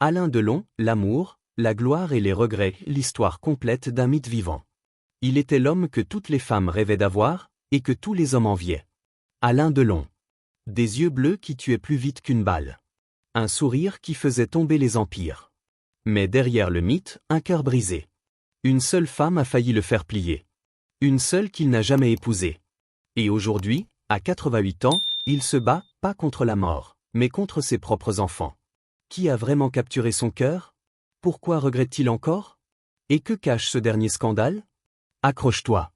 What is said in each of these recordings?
Alain Delon, l'amour, la gloire et les regrets, l'histoire complète d'un mythe vivant. Il était l'homme que toutes les femmes rêvaient d'avoir, et que tous les hommes enviaient. Alain Delon. Des yeux bleus qui tuaient plus vite qu'une balle. Un sourire qui faisait tomber les empires. Mais derrière le mythe, un cœur brisé. Une seule femme a failli le faire plier. Une seule qu'il n'a jamais épousée. Et aujourd'hui, à 88 ans, il se bat, pas contre la mort, mais contre ses propres enfants. Qui a vraiment capturé son cœur? Pourquoi regrette-t-il encore? Et que cache ce dernier scandale? Accroche-toi.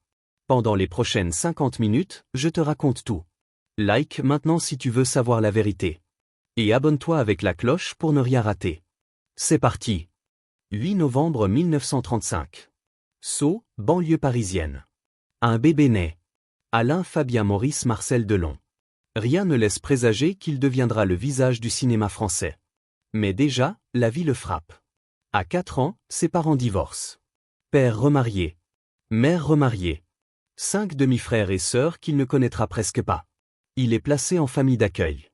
Pendant les prochaines 50 minutes, je te raconte tout. Like maintenant si tu veux savoir la vérité. Et abonne-toi avec la cloche pour ne rien rater. C'est parti. 8 novembre 1935. Sceaux, banlieue parisienne. Un bébé naît. Alain Fabien Maurice Marcel Delon. Rien ne laisse présager qu'il deviendra le visage du cinéma français. Mais déjà, la vie le frappe. À 4 ans, ses parents divorcent. Père remarié. Mère remariée. 5 demi-frères et sœurs qu'il ne connaîtra presque pas. Il est placé en famille d'accueil.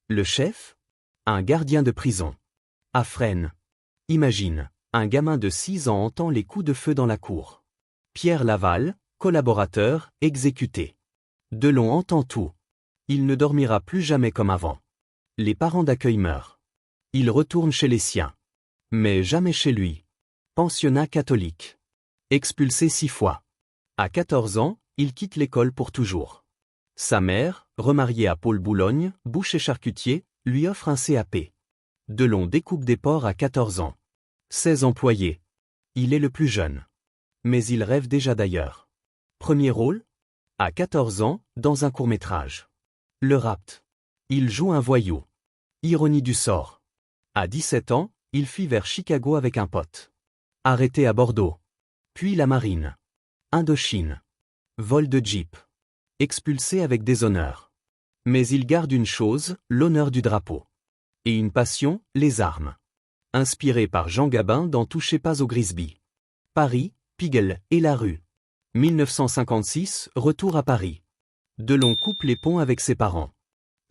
Le chef? Un gardien de prison. À Fresnes. Imagine, un gamin de 6 ans entend les coups de feu dans la cour. Pierre Laval, collaborateur, exécuté. Delon entend tout. Il ne dormira plus jamais comme avant. Les parents d'accueil meurent. Il retourne chez les siens. Mais jamais chez lui. Pensionnat catholique. Expulsé 6 fois. À 14 ans, il quitte l'école pour toujours. Sa mère, remariée à Paul Boulogne, boucher charcutier, lui offre un CAP. Delon découpe des porcs à 14 ans. 16 employés. Il est le plus jeune. Mais il rêve déjà d'ailleurs. Premier rôle? À 14 ans, dans un court-métrage. Le Rapt. Il joue un voyou. Ironie du sort. À 17 ans, il fuit vers Chicago avec un pote. Arrêté à Bordeaux. Puis la marine. Indochine. Vol de jeep. Expulsé avec déshonneur. Mais il garde une chose, l'honneur du drapeau. Et une passion, les armes. Inspiré par Jean Gabin dans Touchez pas au Grisby. Paris, Pigalle et la rue. 1956, retour à Paris. Delon coupe les ponts avec ses parents.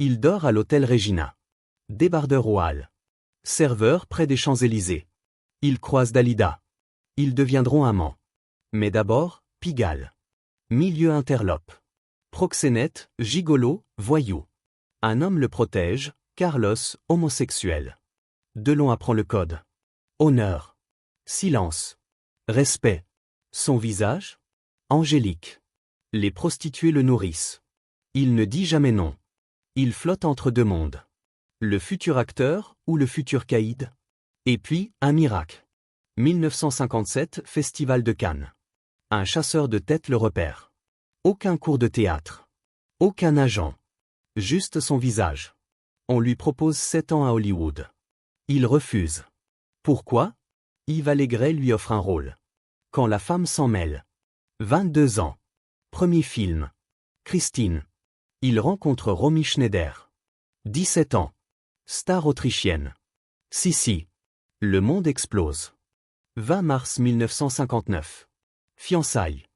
Il dort à l'hôtel Regina. Débardeur au Halles. Serveur près des Champs-Élysées. Il croise Dalida. Ils deviendront amants. Mais d'abord, Pigalle. Milieu interlope. Proxénète, gigolo, voyou. Un homme le protège, Carlos, homosexuel. Delon apprend le code. Honneur. Silence. Respect. Son visage? Angélique. Les prostituées le nourrissent. Il ne dit jamais non. Il flotte entre deux mondes. Le futur acteur ou le futur caïd? Et puis, un miracle. 1957, Festival de Cannes. Un chasseur de tête le repère. Aucun cours de théâtre. Aucun agent. Juste son visage. On lui propose 7 ans à Hollywood. Il refuse. Pourquoi? Yves Allégret lui offre un rôle. Quand la femme s'en mêle. 22 ans. Premier film. Christine. Il rencontre Romy Schneider. 17 ans. Star autrichienne. Si. Le monde explose. 20 mars 1959. Fiançailles.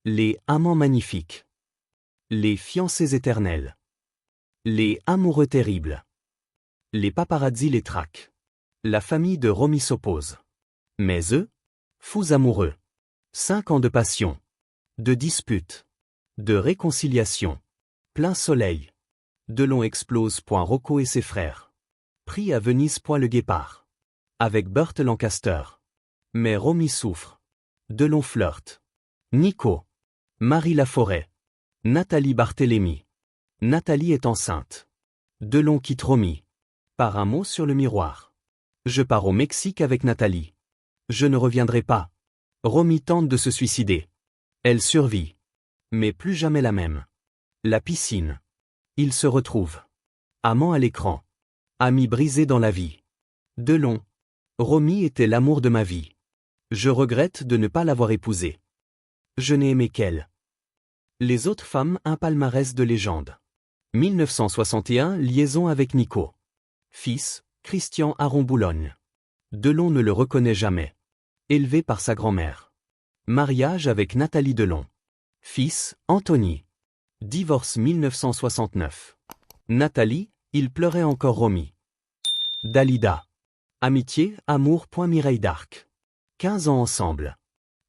Les amants magnifiques. Les fiancés éternels. Les amoureux terribles. Les paparazzi les traquent. La famille de Romy s'oppose. Mais eux? Fous amoureux. 5 ans de passion. De disputes. De réconciliation. Plein soleil. Delon explose. Rocco et ses frères. Prix à Venise. Le Guépard. Avec Burt Lancaster. Mais Romy souffre. Delon flirte. Nico. Marie Laforêt. Nathalie Barthélémy. Nathalie est enceinte. Delon quitte Romy. Par un mot sur le miroir. Je pars au Mexique avec Nathalie. Je ne reviendrai pas. Romy tente de se suicider. Elle survit. Mais plus jamais la même. La piscine. Ils se retrouvent. Amants à l'écran. Amis brisés dans la vie. Delon. Romy était l'amour de ma vie. Je regrette de ne pas l'avoir épousée. Je n'ai aimé qu'elle. Les autres femmes, un palmarès de légende. 1961, liaison avec Nico. Fils, Christian Aron-Boulogne. Delon ne le reconnaît jamais. Élevé par sa grand-mère. Mariage avec Nathalie Delon. Fils, Anthony. Divorce 1969. Nathalie, il pleurait encore Romy. Dalida. Amitié, amour. Mireille d'Arc. 15 ans ensemble.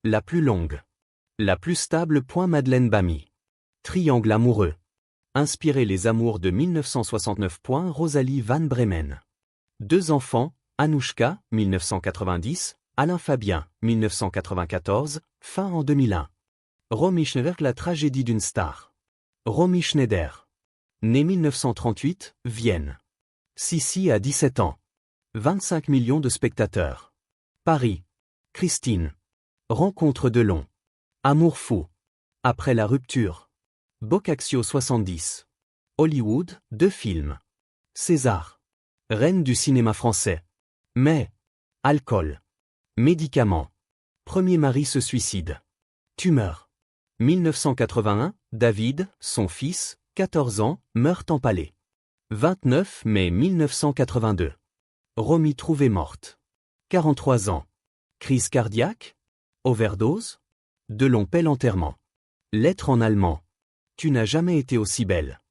La plus longue. La plus stable. Madeleine Bamy. Triangle amoureux. Inspiré Les Amours de 1969. Rosalie Van Bremen. 2 enfants, Anouchka, 1990, Alain Fabien, 1994, fin en 2001. Romy Schneider. La tragédie d'une star. Romy Schneider. Née 1938, Vienne. Sissi a 17 ans. 25 millions de spectateurs. Paris. Christine. Rencontre de long. Amour fou. Après la rupture. Boccaccio 70. Hollywood, 2 films. César. Reine du cinéma français. Mais. Alcool. Médicaments. Premier mari se suicide. Tumeur. 1981, David, son fils, 14 ans, meurt empalé. 29 mai 1982. Romy trouvée morte. 43 ans. Crise cardiaque? Overdose? Delon paie l'enterrement. Lettre en allemand. Tu n'as jamais été aussi belle.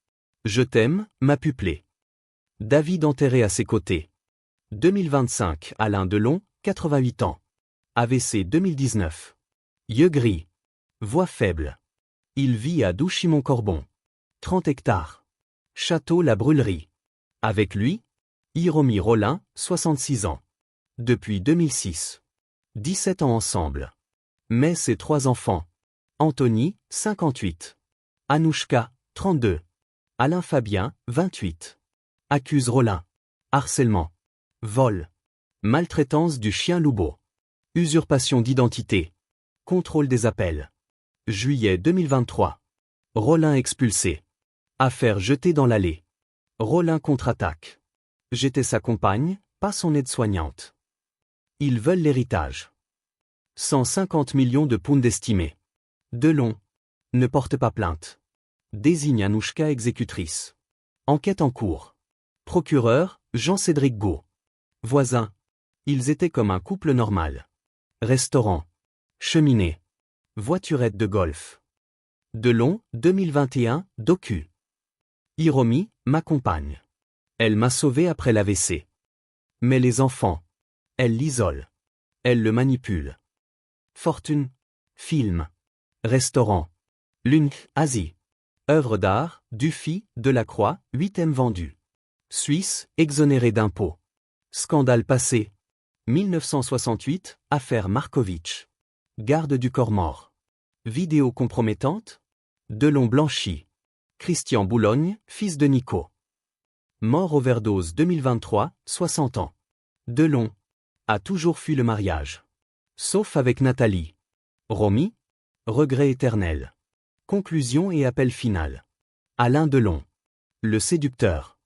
Je t'aime, ma pupillée. David enterré à ses côtés. 2025, Alain Delon, 88 ans. AVC 2019. Yeux gris. Voix faible. Il vit à Douchimont-Corbon. 30 hectares. Château La Brûlerie. Avec lui, Hiromi Rollin, 66 ans. Depuis 2006. 17 ans ensemble. Mais ses 3 enfants. Anthony, 58. Anouchka, 32. Alain Fabien, 28. Accuse Rollin. Harcèlement. Vol. Maltraitance du chien loup. Usurpation d'identité. Contrôle des appels. Juillet 2023. Rollin expulsé. Affaire jetée dans l'allée. Rollin contre-attaque. J'étais sa compagne, pas son aide-soignante. Ils veulent l'héritage. 150 millions de pounds estimés. Delon. Ne porte pas plainte. Désigne Anouchka exécutrice. Enquête en cours. Procureur, Jean-Cédric Gault. Voisins. Ils étaient comme un couple normal. Restaurant. Cheminée. Voiturette de golf. Delon, 2021, docu. Hiromi, ma compagne. Elle m'a sauvé après l'AVC. Mais les enfants. Elle l'isole. Elle le manipule. Fortune. Film. Restaurant. Lune, Asie. Œuvre d'art, Dufy, Delacroix, 8e vendu. Suisse, exonéré d'impôts. Scandale passé. 1968, affaire Markovitch. Garde du corps mort. Vidéo compromettante. Delon blanchi. Christian Boulogne, fils de Nico. Mort overdose 2023, 60 ans. Delon a toujours fui le mariage. Sauf avec Nathalie. Romy. Regret éternel. Conclusion et appel final. Alain Delon. Le séducteur.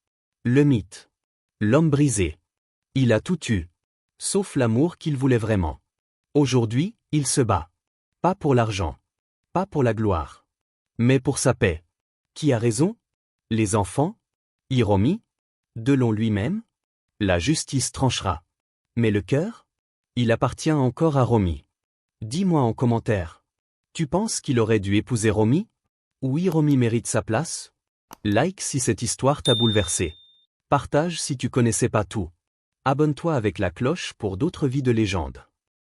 Le mythe. L'homme brisé. Il a tout eu. Sauf l'amour qu'il voulait vraiment. Aujourd'hui, il se bat. Pas pour l'argent. Pas pour la gloire. Mais pour sa paix. Qui a raison? Les enfants? Hiromi? Delon lui-même? La justice tranchera. Mais le cœur? Il appartient encore à Romy. Dis-moi en commentaire. Tu penses qu'il aurait dû épouser Romy? Ou Hiromi mérite sa place? Like si cette histoire t'a bouleversé. Partage si tu connaissais pas tout. Abonne-toi avec la cloche pour d'autres vies de légende.